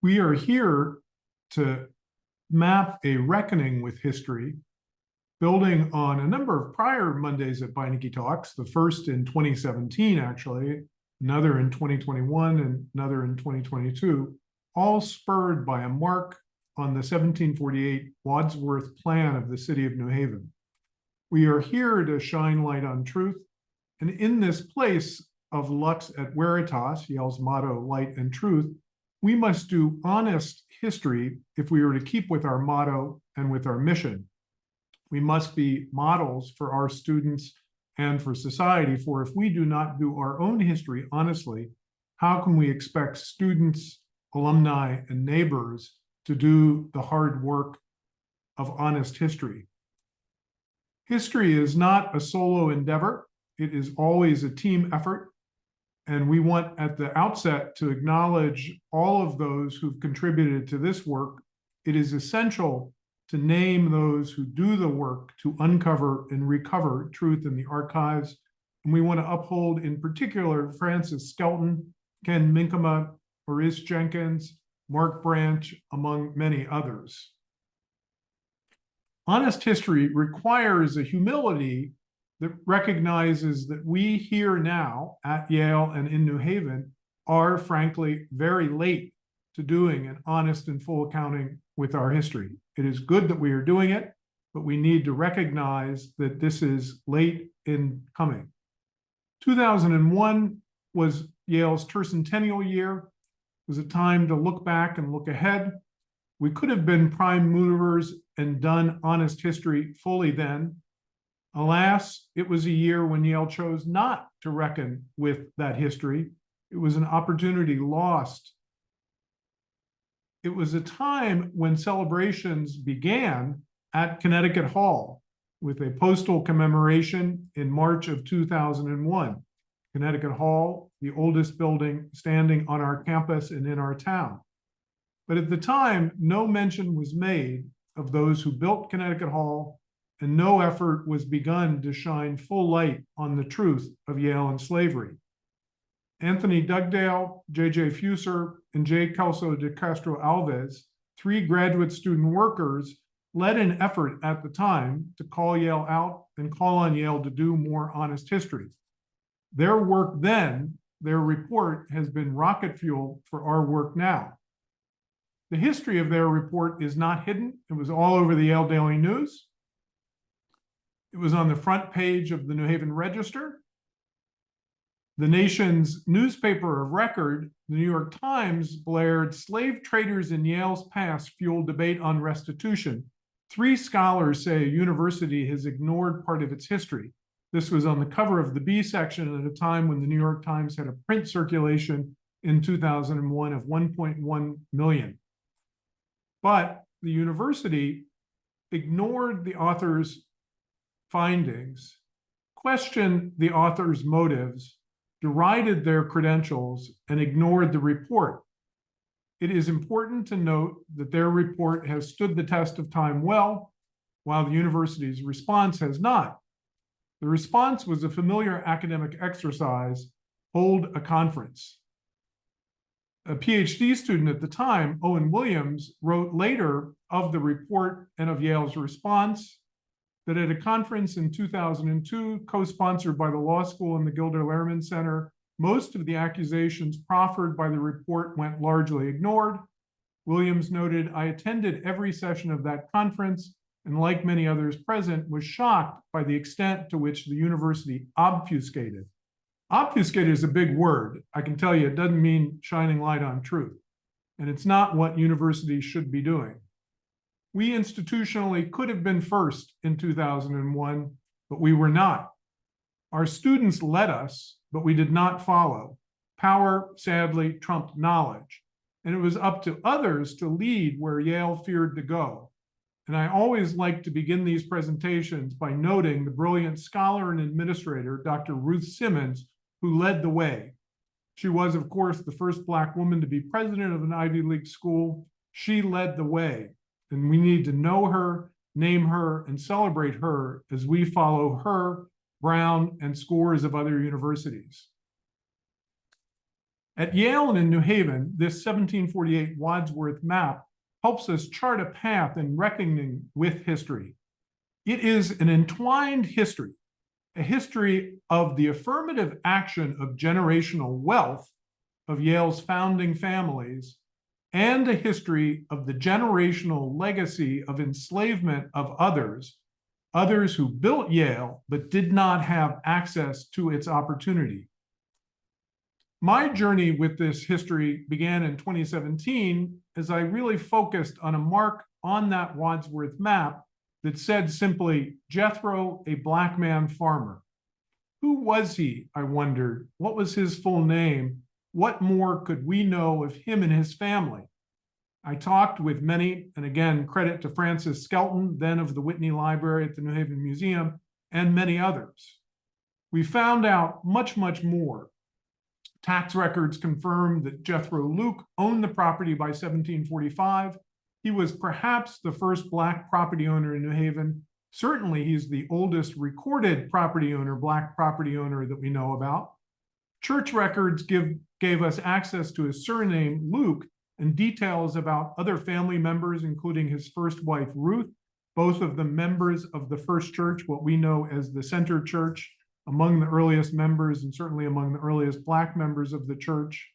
We are here to map a reckoning with history, building on a number of prior Mondays at Beinecke Talks, the first in 2017, actually, another in 2021, and another in 2022, all spurred by a mark on the 1748 Wadsworth Plan of the city of New Haven. We are here to shine light on truth, and in this place of lux et veritas, Yale's motto, light and truth, we must do honest history if we are to keep with our motto and with our mission. We must be models for our students and for society, for if we do not do our own history honestly, how can we expect students, alumni, and neighbors to do the hard work of honest history? History is not a solo endeavor. It is always a team effort. And we want at the outset to acknowledge all of those who've contributed to this work. It is essential to name those who do the work to uncover and recover truth in the archives. And we want to uphold in particular Francis Skelton, Ken Minkema, Maurice Jenkins, Mark Branch, among many others. Honest history requires a humility that recognizes that we here now at Yale and in New Haven are frankly very late to doing an honest and full accounting with our history. It is good that we are doing it, but we need to recognize that this is late in coming. 2001 was Yale's tercentennial year. It was a time to look back and look ahead. We could have been prime movers and done honest history fully then. Alas, it was a year when Yale chose not to reckon with that history. It was an opportunity lost. It was a time when celebrations began at Connecticut Hall with a postal commemoration in March of 2001. Connecticut Hall, the oldest building standing on our campus and in our town. But at the time, no mention was made of those who built Connecticut Hall, and no effort was begun to shine full light on the truth of Yale and slavery. Anthony Dugdale, J.J. Fuser, and J. Kelso de Castro Alves, three graduate student workers, led an effort at the time to call Yale out and call on Yale to do more honest history. Their work then, their report, has been rocket fuel for our work now. The history of their report is not hidden. It was all over the Yale Daily News. It was on the front page of the New Haven Register. The nation's newspaper of record, the New York Times, blared, "Slave traders in Yale's past fuel debate on restitution. Three scholars say a university has ignored part of its history." This was on the cover of the B section at a time when the New York Times had a print circulation in 2001 of 1.1 million. But the university ignored the author's findings, questioned the author's motives, derided their credentials, and ignored the report. It is important to note that their report has stood the test of time well, while the university's response has not. The response was a familiar academic exercise: hold a conference. A PhD student at the time, Owen Williams, wrote later of the report and of Yale's response that at a conference in 2002, co-sponsored by the law school and the Gilder Lehrman Center, most of the accusations proffered by the report went largely ignored. Williams noted, "I attended every session of that conference, and like many others present, was shocked by the extent to which the university obfuscated." Obfuscated is a big word. I can tell you it doesn't mean shining light on truth. And it's not what universities should be doing. We institutionally could have been first in 2001, but we were not. Our students led us, but we did not follow. Power, sadly, trumped knowledge. And it was up to others to lead where Yale feared to go. And I always like to begin these presentations by noting the brilliant scholar and administrator, Dr. Ruth Simmons, who led the way. She was, of course, the first Black woman to be president of an Ivy League school. She led the way, and we need to know her, name her, and celebrate her as we follow her, Brown, and scores of other universities. At Yale and in New Haven, this 1748 Wadsworth map helps us chart a path in reckoning with history. It is an entwined history, a history of the affirmative action of generational wealth of Yale's founding families, and a history of the generational legacy of enslavement of others who built Yale but did not have access to its opportunity. My journey with this history began in 2017 as I really focused on a mark on that Wadsworth map that said simply, Jethro, a black man farmer. Who was he, I wondered? What was his full name? What more could we know of him and his family? I talked with many, and again, credit to Francis Skelton, then of the Whitney Library at the New Haven Museum, and many others. We found out much, much more. Tax records confirmed that Jethro Luke owned the property by 1745. He was perhaps the first Black property owner in New Haven. Certainly, he's the oldest recorded property owner, Black property owner that we know about. Church records gave us access to his surname, Luke, and details about other family members, including his first wife, Ruth, both of them members of the first church, what we know as the Center Church, among the earliest members and certainly among the earliest Black members of the church.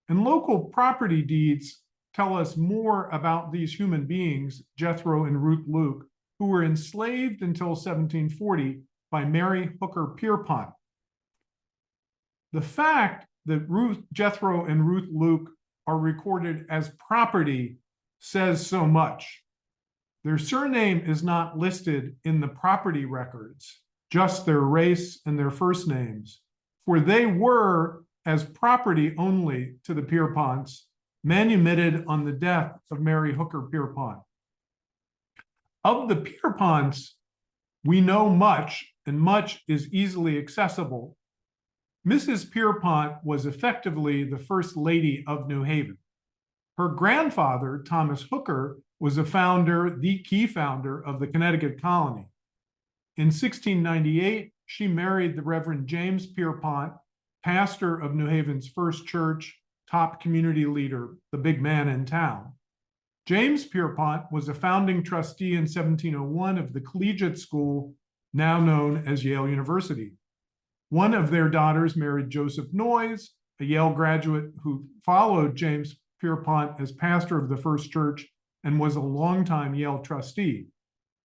And local property deeds tell us more about these human beings, Jethro and Ruth Luke, who were enslaved until 1740 by Mary Hooker Pierpont. The fact that Jethro and Ruth Luke are recorded as property says so much. Their surname is not listed in the property records, just their race and their first names, for they were as property only to the Pierponts, manumitted on the death of Mary Hooker Pierpont. Of the Pierponts, we know much, and much is easily accessible. Mrs. Pierpont was effectively the first lady of New Haven. Her grandfather, Thomas Hooker, was the key founder of the Connecticut colony. In 1698, she married the Reverend James Pierpont, pastor of New Haven's first church, top community leader, the big man in town. James Pierpont was a founding trustee in 1701 of the collegiate school, now known as Yale University. One of their daughters married Joseph Noyes, a Yale graduate who followed James Pierpont as pastor of the first church and was a longtime Yale trustee.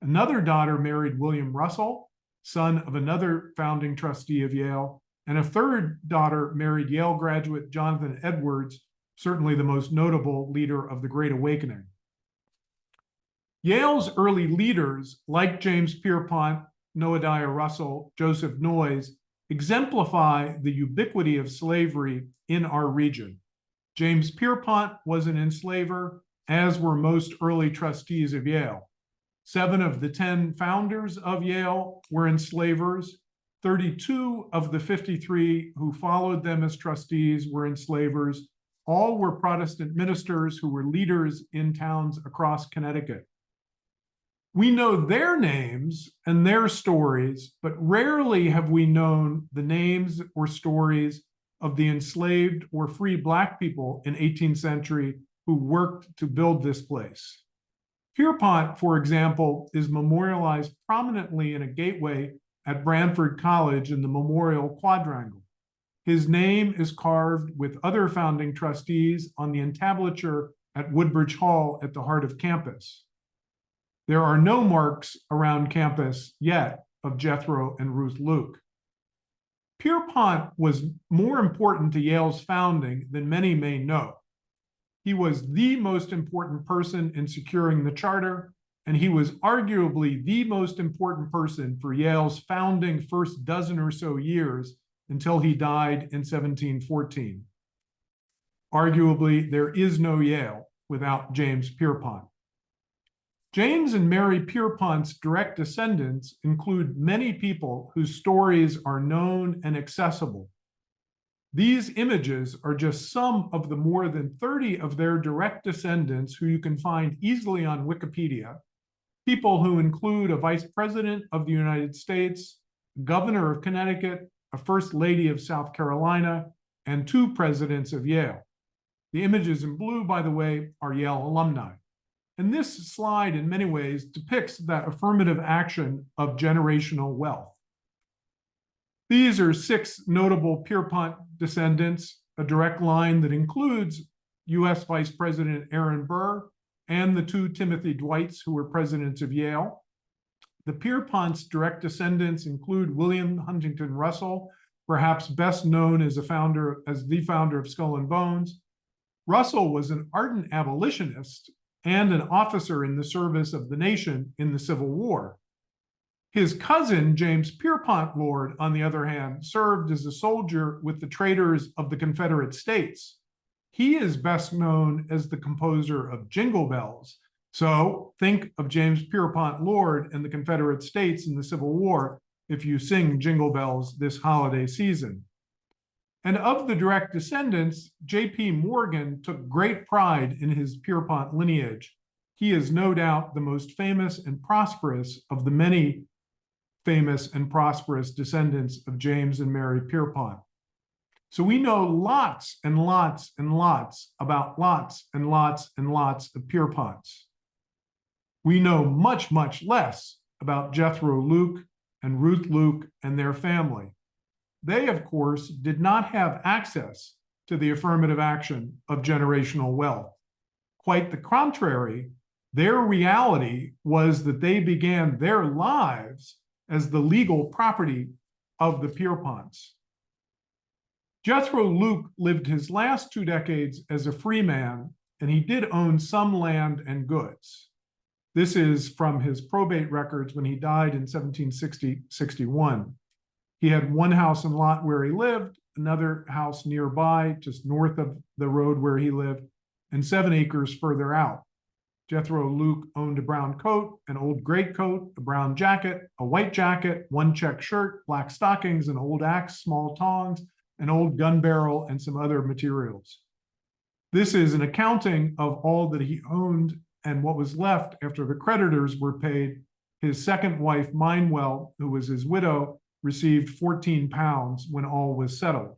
Another daughter married William Russell, son of another founding trustee of Yale, and a third daughter married Yale graduate Jonathan Edwards, certainly the most notable leader of the Great Awakening. Yale's early leaders, like James Pierpont, Noadiah Russell, Joseph Noyes, exemplify the ubiquity of slavery in our region. James Pierpont was an enslaver, as were most early trustees of Yale. 7 of the 10 founders of Yale were enslavers. 32 of the 53 who followed them as trustees were enslavers. All were Protestant ministers who were leaders in towns across Connecticut. We know their names and their stories, but rarely have we known the names or stories of the enslaved or free Black people in 18th century who worked to build this place. Pierpont, for example, is memorialized prominently in a gateway at Branford College in the Memorial Quadrangle. His name is carved with other founding trustees on the entablature at Woodbridge Hall at the heart of campus. There are no marks around campus yet of Jethro and Ruth Luke. Pierpont was more important to Yale's founding than many may know. He was the most important person in securing the charter, and he was arguably the most important person for Yale's founding first dozen or so years until he died in 1714. Arguably, there is no Yale without James Pierpont. James and Mary Pierpont's direct descendants include many people whose stories are known and accessible. These images are just some of the more than 30 of their direct descendants who you can find easily on Wikipedia, people who include a vice president of the United States, governor of Connecticut, a first lady of South Carolina, and 2 presidents of Yale. The images in blue, by the way, are Yale alumni. And this slide, in many ways, depicts that affirmative action of generational wealth. These are 6 notable Pierpont descendants, a direct line that includes US Vice President Aaron Burr and the 2 Timothy Dwights, who were presidents of Yale. The Pierpont's direct descendants include William Huntington Russell, perhaps best known as the founder of Skull and Bones. Russell was an ardent abolitionist and an officer in the service of the nation in the Civil War. His cousin, James Pierpont Lord, on the other hand, served as a soldier with the traders of the Confederate States. He is best known as the composer of Jingle Bells. So think of James Pierpont Lord and the Confederate States in the Civil War if you sing Jingle Bells this holiday season. And of the direct descendants, J.P. Morgan took great pride in his Pierpont lineage. He is no doubt the most famous and prosperous of the many famous and prosperous descendants of James and Mary Pierpont. So we know lots and lots and lots about lots and lots and lots of Pierponts. We know much, much less about Jethro Luke and Ruth Luke and their family. They, of course, did not have access to the affirmative action of generational wealth. Quite the contrary, their reality was that they began their lives as the legal property of the Pierponts. Jethro Luke lived his last 2 decades as a free man, and he did own some land and goods. This is from his probate records when he died in 1761. He had 1 house and lot where he lived, another house nearby, just north of the road where he lived, and 7 acres further out. Jethro Luke owned a brown coat, an old greatcoat, a brown jacket, a white jacket, 1 check shirt, black stockings, an old axe, small tongs, an old gun barrel, and some other materials. This is an accounting of all that he owned and what was left after the creditors were paid. His second wife, Minewell, who was his widow, received 14 pounds when all was settled.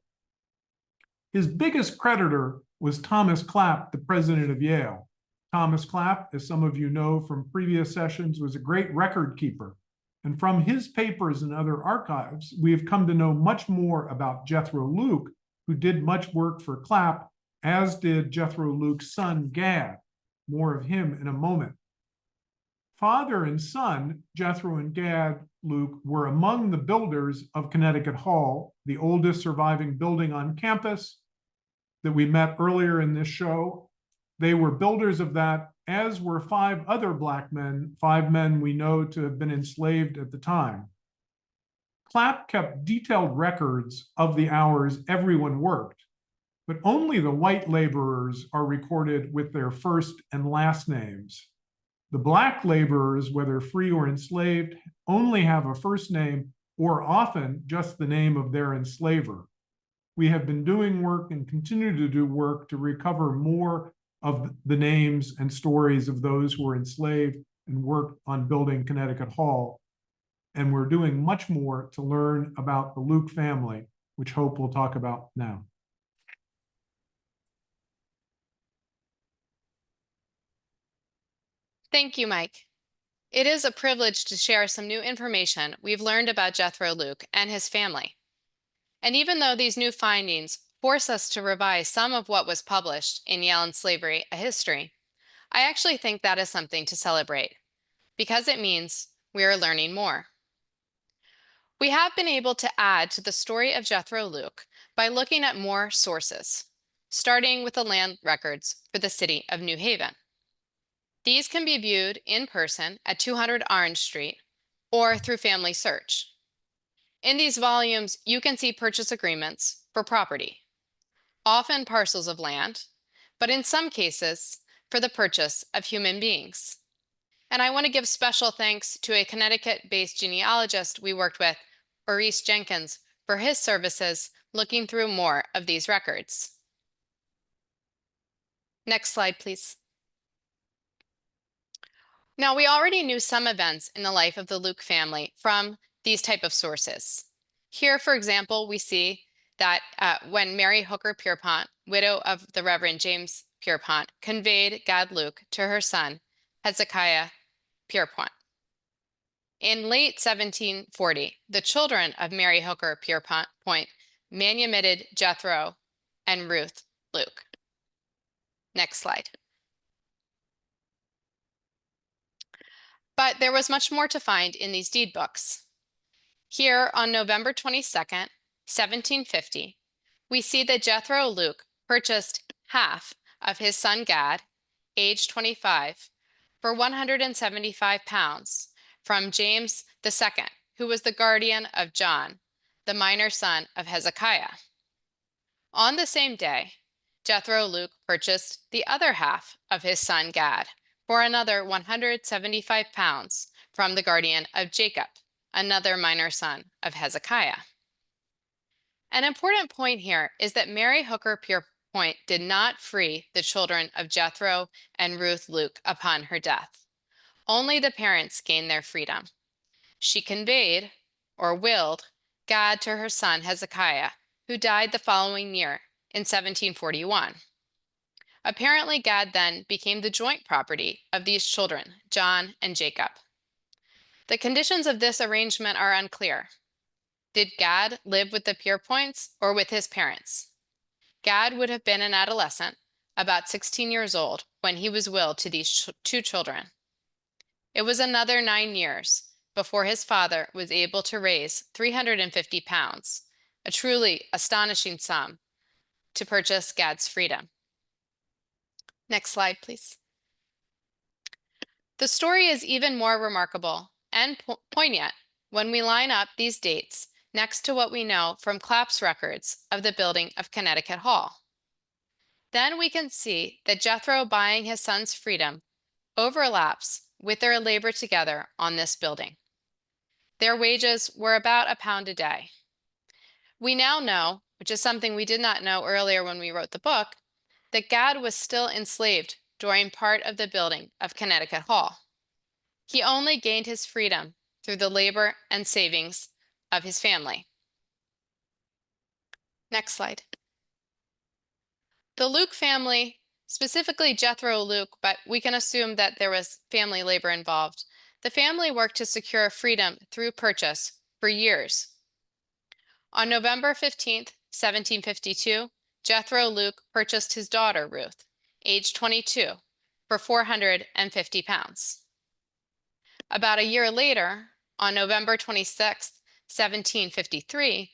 His biggest creditor was Thomas Clapp, the president of Yale. Thomas Clapp, as some of you know from previous sessions, was a great record keeper. And from his papers and other archives, we have come to know much more about Jethro Luke, who did much work for Clapp, as did Jethro Luke's son, Gad. More of him in a moment. Father and son, Jethro and Gad Luke, were among the builders of Connecticut Hall, the oldest surviving building on campus that we met earlier in this show. They were builders of that, as were 5 other Black men, 5 men we know to have been enslaved at the time. Clapp kept detailed records of the hours everyone worked, but only the white laborers are recorded with their first and last names. The Black laborers, whether free or enslaved, only have a first name or often just the name of their enslaver. We have been doing work and continue to do work to recover more of the names and stories of those who were enslaved and worked on building Connecticut Hall. And we're doing much more to learn about the Luke family, which Hope will talk about now. Thank you, Mike. It is a privilege to share some new information we've learned about Jethro Luke and his family. And even though these new findings force us to revise some of what was published in Yale and Slavery, a history, I actually think that is something to celebrate, because it means we are learning more. We have been able to add to the story of Jethro Luke by looking at more sources, starting with the land records for the city of New Haven. These can be viewed in person at 200 Orange Street or through Family Search. In these volumes, you can see purchase agreements for property, often parcels of land, but in some cases, for the purchase of human beings. And I want to give special thanks to a Connecticut-based genealogist we worked with, Maurice Jenkins, for his services looking through more of these records. Next slide, please. Now, we already knew some events in the life of the Luke family from these type of sources. Here, for example, we see that when Mary Hooker Pierpont, widow of the Reverend James Pierpont, conveyed Gad Luke to her son, Hezekiah Pierpont. In late 1740, the children of Mary Hooker Pierpont manumitted Jethro and Ruth Luke. Next slide. But there was much more to find in these deed books. Here on November 22nd, 1750, we see that Jethro Luke purchased half of his son Gad, age 25, for 175 pounds from James II, who was the guardian of John, the minor son of Hezekiah. On the same day, Jethro Luke purchased the other half of his son Gad for another 175 pounds from the guardian of Jacob, another minor son of Hezekiah. An important point here is that Mary Hooker Pierpont did not free the children of Jethro and Ruth Luke upon her death. Only the parents gained their freedom. She conveyed, or willed, Gad to her son Hezekiah, who died the following year in 1741. Apparently, Gad then became the joint property of these children, John and Jacob. The conditions of this arrangement are unclear. Did Gad live with the Pierponts or with his parents? Gad would have been an adolescent, about 16 years old, when he was willed to these two children. It was another 9 years before his father was able to raise 350 pounds, a truly astonishing sum, to purchase Gad's freedom. Next slide, please. The story is even more remarkable and poignant when we line up these dates next to what we know from Clapp's records of the building of Connecticut Hall. Then we can see that Jethro buying his son's freedom overlaps with their labor together on this building. Their wages were about £1 a day. We now know, which is something we did not know earlier when we wrote the book, that Gad was still enslaved during part of the building of Connecticut Hall. He only gained his freedom through the labor and savings of his family. Next slide. The Luke family, specifically Jethro Luke, but we can assume that there was family labor involved. The family worked to secure freedom through purchase for years. On November 15th, 1752, Jethro Luke purchased his daughter Ruth, age 22, for 450 pounds. About a year later, on November 26th, 1753,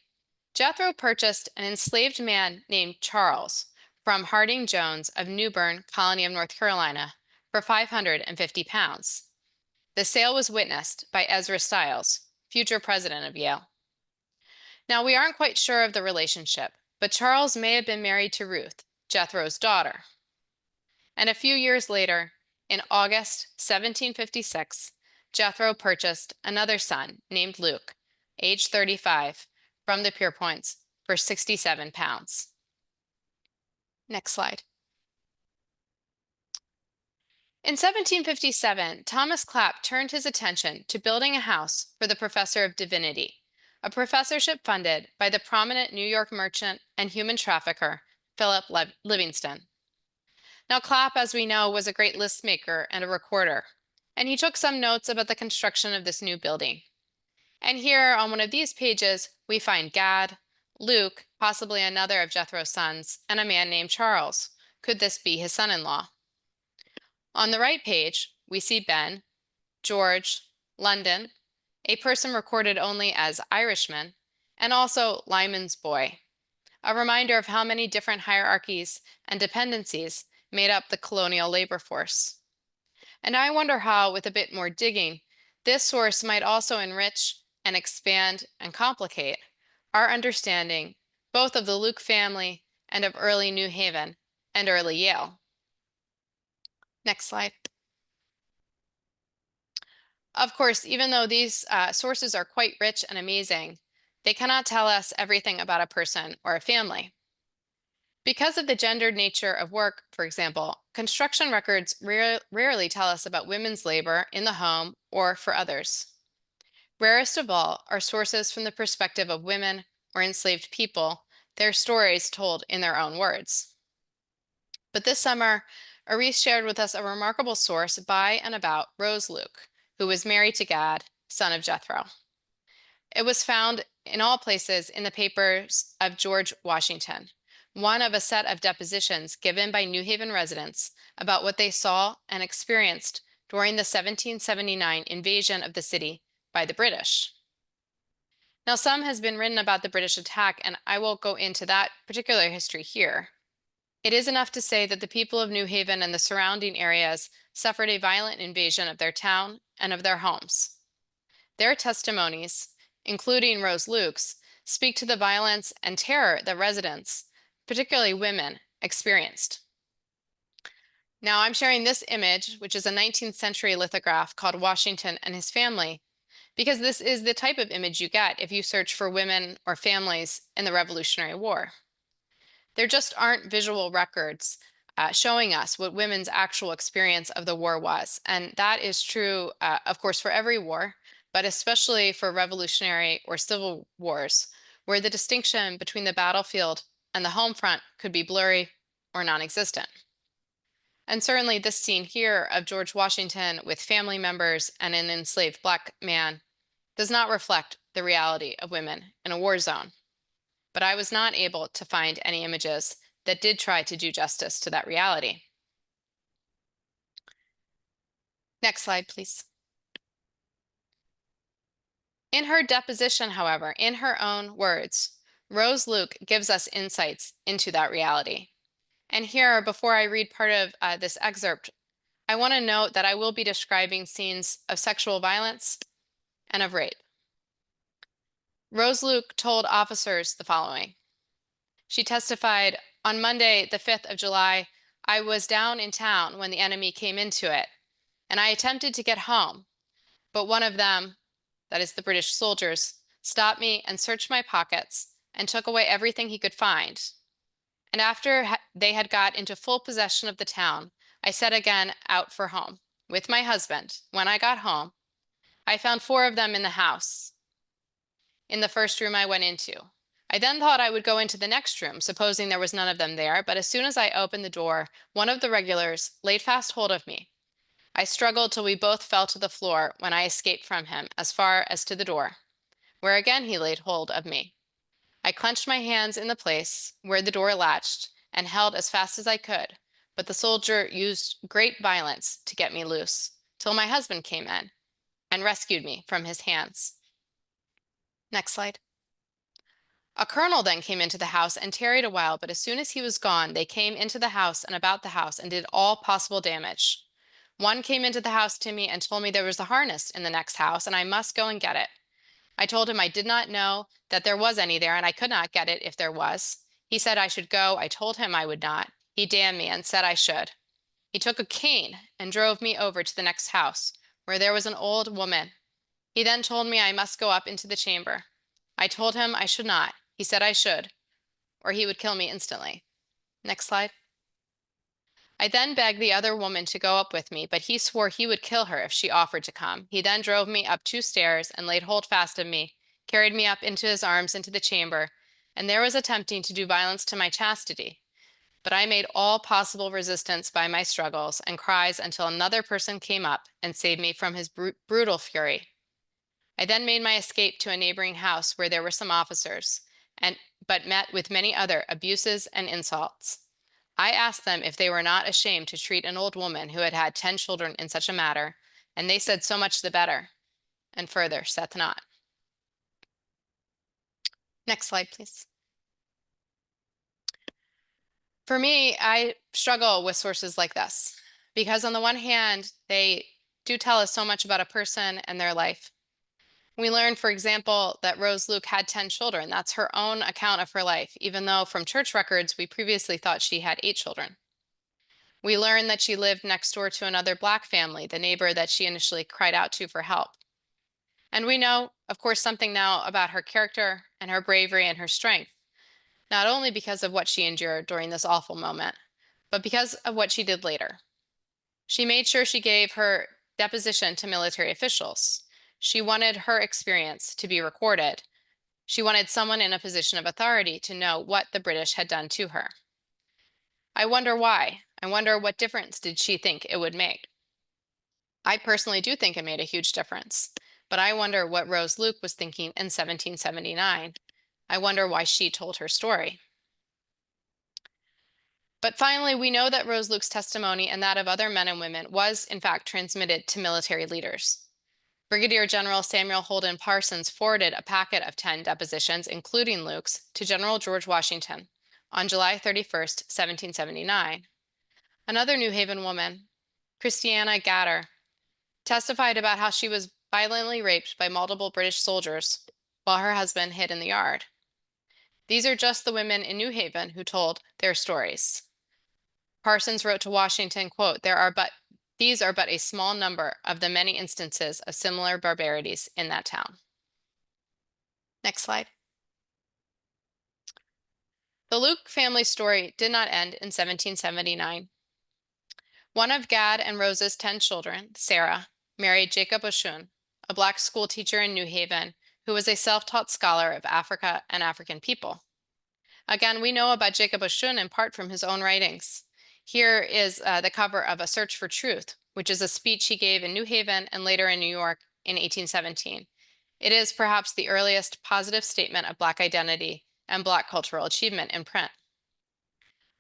Jethro purchased an enslaved man named Charles from Harding Jones of New Bern, colony of North Carolina, for 550 pounds. The sale was witnessed by Ezra Stiles, future president of Yale. Now, we aren't quite sure of the relationship, but Charles may have been married to Ruth, Jethro's daughter. And a few years later, in August 1756, Jethro purchased another son named Luke, age 35, from the Pierponts for 67 pounds. Next slide. In 1757, Thomas Clapp turned his attention to building a house for the professor of divinity, a professorship funded by the prominent New York merchant and human trafficker, Philip Livingston. Now, Clapp, as we know, was a great list maker and a recorder, and he took some notes about the construction of this new building. And here on one of these pages, we find Gad, Luke, possibly another of Jethro's sons, and a man named Charles. Could this be his son-in-law? On the right page, we see Ben, George, London, a person recorded only as Irishman, and also Lyman's boy, a reminder of how many different hierarchies and dependencies made up the colonial labor force. And I wonder how, with a bit more digging, this source might also enrich and expand and complicate our understanding both of the Luke family and of early New Haven and early Yale. Next slide. Of course, even though these sources are quite rich and amazing, they cannot tell us everything about a person or a family. Because of the gendered nature of work, for example, construction records rarely tell us about women's labor in the home or for others. Rarest of all are sources from the perspective of women or enslaved people their stories told in their own words. But this summer, Aris shared with us a remarkable source by and about Rose Luke, who was married to Gad, son of Jethro. It was found in all places in the papers of George Washington, one of a set of depositions given by New Haven residents about what they saw and experienced during the 1779 invasion of the city by the British. Now, some has been written about the British attack, and I won't go into that particular history here. It is enough to say that the people of New Haven and the surrounding areas suffered a violent invasion of their town and of their homes. Their testimonies, including Rose Luke's, speak to the violence and terror that residents, particularly women, experienced. Now I'm sharing this image, which is a 19th century lithograph called Washington and His Family, because this is the type of image you get if you search for women or families in the Revolutionary War. There just aren't visual records showing us what women's actual experience of the war was. And that is true, of course, for every war, but especially for Revolutionary or Civil Wars, where the distinction between the battlefield and the home front could be blurry or non-existent. And certainly this scene here of George Washington with family members and an enslaved Black man does not reflect the reality of women in a war zone. But I was not able to find any images that did try to do justice to that reality. Next slide, please. In her deposition, however, in her own words, Rose Luke gives us insights into that reality. And here, before I read part of this excerpt, I want to note that I will be describing scenes of sexual violence and of rape. Rose Luke told officers the following. She testified, on Monday, the 5th of July, I was down in town when the enemy came into it, and I attempted to get home, but one of them, that is the British soldiers, stopped me and searched my pockets and took away everything he could find. And after they had got into full possession of the town, I set again out for home with my husband. When I got home, I found 4 of them in the house, in the first room I went into. I then thought I would go into the next room, supposing there was none of them there, but as soon as I opened the door, one of the regulars laid fast hold of me. I struggled till we both fell to the floor when I escaped from him as far as to the door, where again he laid hold of me. I clenched my hands in the place where the door latched and held as fast as I could, but the soldier used great violence to get me loose, till my husband came in and rescued me from his hands. Next slide. A colonel then came into the house and tarried a while, but as soon as he was gone, they came into the house and about the house and did all possible damage. One came into the house to me and told me there was a harness in the next house and I must go and get it. I told him I did not know that there was any there and I could not get it if there was. He said I should go. I told him I would not. He damned me and said I should. He took a cane and drove me over to the next house, where there was an old woman. He then told me I must go up into the chamber. I told him I should not. He said I should, or he would kill me instantly. Next slide. I then begged the other woman to go up with me, but he swore he would kill her if she offered to come. He then drove me up 2 stairs and laid hold fast of me, carried me up into his arms into the chamber, and there was attempting to do violence to my chastity. But I made all possible resistance by my struggles and cries until another person came up and saved me from his brutal fury. I then made my escape to a neighboring house where there were some officers, but met with many other abuses and insults. I asked them if they were not ashamed to treat an old woman who had had 10 children in such a manner, and they said so much the better, and further saith not. Next slide, please. For me, I struggle with sources like this, because on the one hand, they do tell us so much about a person and their life. We learn, for example, that Rose Luke had 10 children. That's her own account of her life, even though from church records, we previously thought she had 8 children. We learn that she lived next door to another Black family, the neighbor that she initially cried out to for help. And we know, of course, something now about her character and her bravery and her strength, not only because of what she endured during this awful moment, but because of what she did later. She made sure she gave her deposition to military officials. She wanted her experience to be recorded, She wanted someone in a position of authority to know what the British had done to her. I wonder why. I wonder what difference did she think it would make? I personally do think it made a huge difference, but I wonder what Rose Luke was thinking in 1779. I wonder why she told her story. But finally, we know that Rose Luke's testimony and that of other men and women was, in fact, transmitted to military leaders. Brigadier General Samuel Holden Parsons forwarded a packet of 10 depositions, including Luke's, to General George Washington on July 31st, 1779. Another New Haven woman, Christiana Gatter, testified about how she was violently raped by multiple British soldiers while her husband hid in the yard. These are just the women in New Haven who told their stories. Parsons wrote to Washington, quote, these are but a small number of the many instances of similar barbarities in that town. Next slide. The Luke family story did not end in 1779. One of Gad and Rose's 10 children, Sarah, married Jacob Oshun, a Black school teacher in New Haven who was a self-taught scholar of Africa and African people. Again, we know about Jacob Oshun in part from his own writings. Here is the cover of A Search for Truth, which is a speech he gave in New Haven and later in New York in 1817. It is perhaps the earliest positive statement of Black identity and Black cultural achievement in print.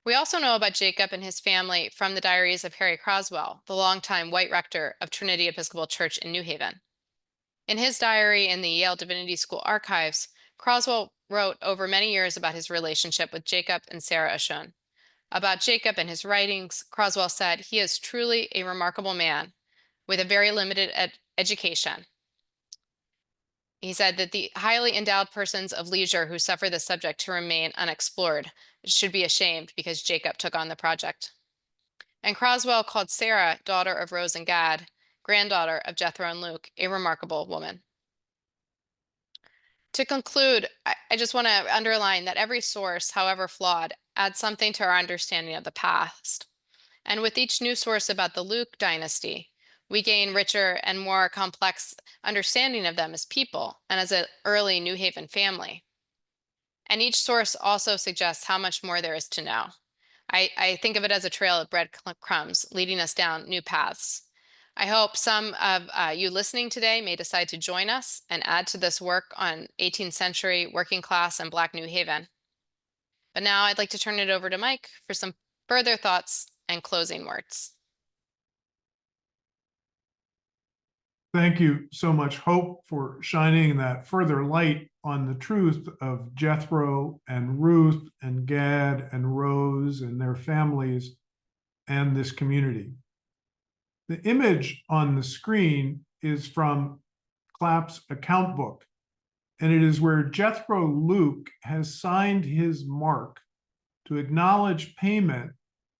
We also know about Jacob and his family from the diaries of Harry Croswell, the longtime white rector of Trinity Episcopal Church in New Haven. In his diary in the Yale Divinity School archives, Croswell wrote over many years about his relationship with Jacob and Sarah Oshun. About Jacob and his writings, Croswell said, "He is truly a remarkable man with a very limited education." He said that the highly endowed persons of leisure who suffer the subject to remain unexplored should be ashamed because Jacob took on the project. And Croswell called Sarah, daughter of Rose and Gad, granddaughter of Jethro and Luke, a remarkable woman. To conclude, I just want to underline that every source, however flawed, adds something to our understanding of the past. And with each new source about the Luke dynasty, we gain richer and more complex understanding of them as people and as an early New Haven family. And each source also suggests how much more there is to know. I think of it as a trail of breadcrumbs leading us down new paths. I hope some of you listening today may decide to join us and add to this work on 18th century working class and Black New Haven. But now I'd like to turn it over to Mike for some further thoughts and closing words. Thank you so much, Hope, for shining that further light on the truth of Jethro and Ruth and Gad and Rose and their families and this community. The image on the screen is from Clapp's account book, and it is where Jethro Luke has signed his mark to acknowledge payment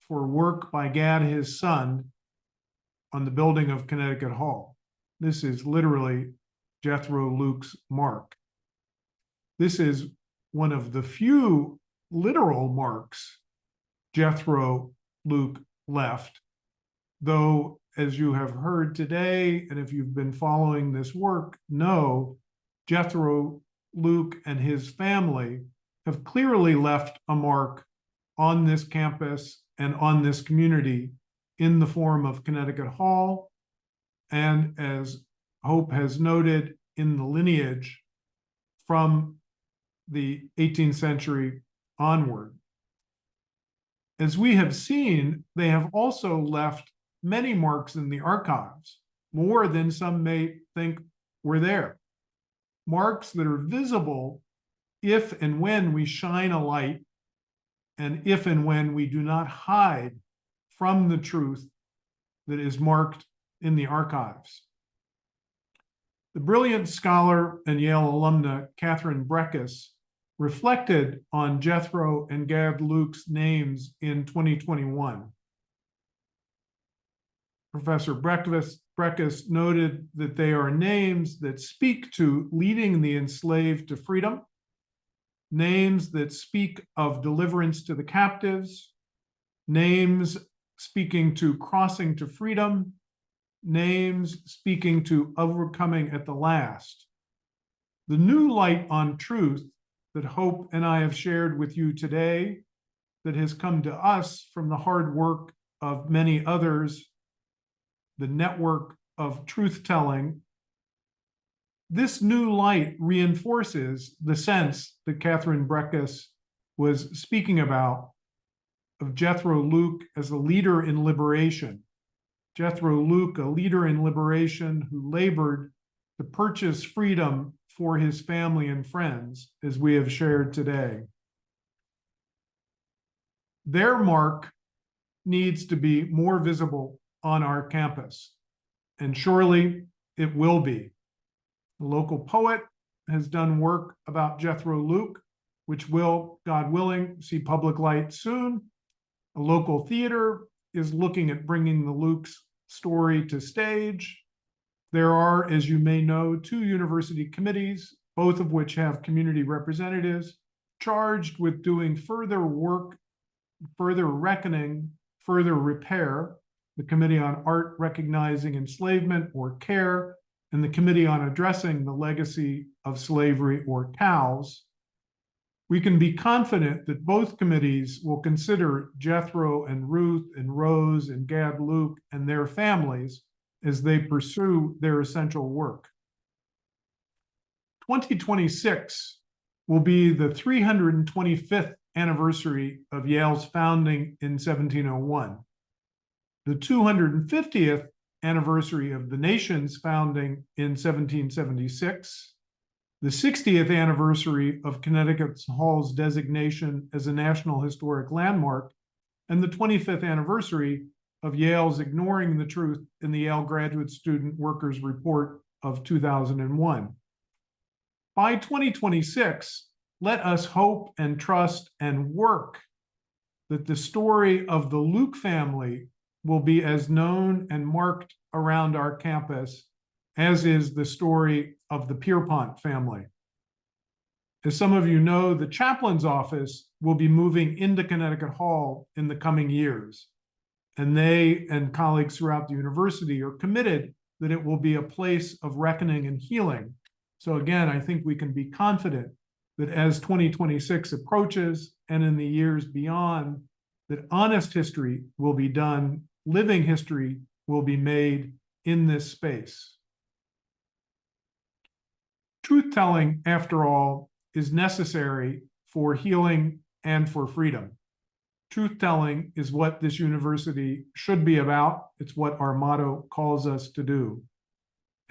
for work by Gad, his son, on the building of Connecticut Hall. This is literally Jethro Luke's mark. This is one of the few literal marks Jethro Luke left, though, as you have heard today, and if you've been following this work, know Jethro Luke and his family have clearly left a mark on this campus and on this community in the form of Connecticut Hall, and as Hope has noted, in the lineage from the 18th century onward. As we have seen, they have also left many marks in the archives, more than some may think were there. Marks that are visible if and when we shine a light, and if and when we do not hide from the truth that is marked in the archives. The brilliant scholar and Yale alumna Catherine Breckus reflected on Jethro and Gad Luke's names in 2021. Professor Breckus noted that they are names that speak to leading the enslaved to freedom, names that speak of deliverance to the captives, names speaking to crossing to freedom, names speaking to overcoming at the last. The new light on truth that Hope and I have shared with you today, that has come to us from the hard work of many others, the network of truth-telling, this new light reinforces the sense that Catherine Breckus was speaking about of Jethro Luke as a leader in liberation. Jethro Luke, a leader in liberation who labored to purchase freedom for his family and friends, as we have shared today. Their mark needs to be more visible on our campus, and surely it will be. The local poet has done work about Jethro Luke, which will, God willing, see public light soon. A local theater is looking at bringing the Luke's story to stage. There are, as you may know, 2 university committees, both of which have community representatives, charged with doing further work, further reckoning, further repair. The Committee on Art Recognizing Enslavement, or CARE, and the Committee on Addressing the Legacy of Slavery, or COWS. We can be confident that both committees will consider Jethro and Ruth and Rose and Gad Luke and their families as they pursue their essential work. 2026 will be the 325th anniversary of Yale's founding in 1701, the 250th anniversary of the nation's founding in 1776, the 60th anniversary of Connecticut Hall's designation as a National Historic Landmark, and the 25th anniversary of Yale's Ignoring the Truth in the Yale Graduate Student Workers Report of 2001. By 2026, let us hope and trust and work that the story of the Luke family will be as known and marked around our campus as is the story of the Pierpont family. As some of you know, the chaplain's office will be moving into Connecticut Hall in the coming years, and they and colleagues throughout the university are committed that it will be a place of reckoning and healing. So again, I think we can be confident that as 2026 approaches and in the years beyond, that honest history will be done, living history will be made in this space. Truth-telling, after all, is necessary for healing and for freedom. Truth-telling is what this university should be about. It's what our motto calls us to do.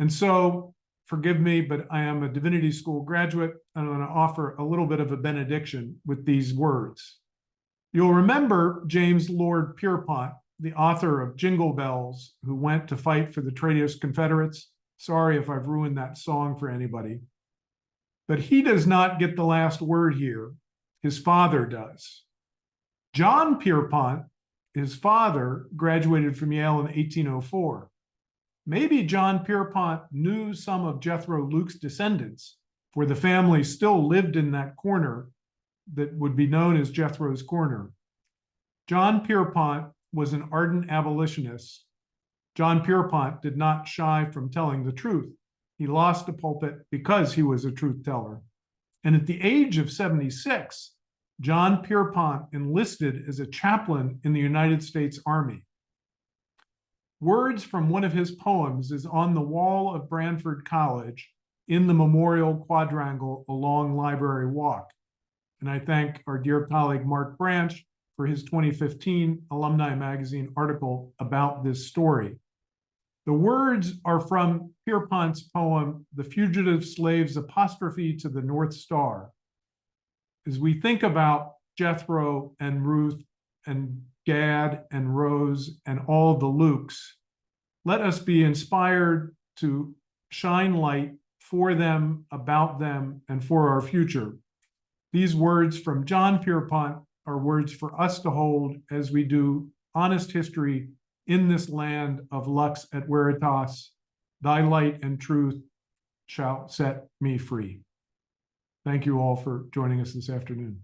And so, forgive me, but I am a divinity school graduate, and I'm going to offer a little bit of a benediction with these words. You'll remember James Lord Pierpont, the author of Jingle Bells, who went to fight for the traitorous Confederates. Sorry if I've ruined that song for anybody. But he does not get the last word here. His father does. John Pierpont, his father, graduated from Yale in 1804. Maybe John Pierpont knew some of Jethro Luke's descendants, for the family still lived in that corner that would be known as Jethro's Corner. John Pierpont was an ardent abolitionist. John Pierpont did not shy from telling the truth. He lost the pulpit because he was a truth teller. And at the age of 76, John Pierpont enlisted as a chaplain in the United States Army. Words from one of his poems is on the wall of Branford College in the memorial quadrangle along Library Walk. And I thank our dear colleague Mark Branch for his 2015 Alumni Magazine article about this story. The words are from Pierpont's poem, The Fugitive Slave's Apostrophe to the North Star. As we think about Jethro and Ruth and Gad and Rose and all the Lukes, let us be inspired to shine light for them, about them, and for our future. These words from John Pierpont are words for us to hold as we do honest history in this land of lux et veritas. Thy light and truth shall set me free. Thank you all for joining us this afternoon.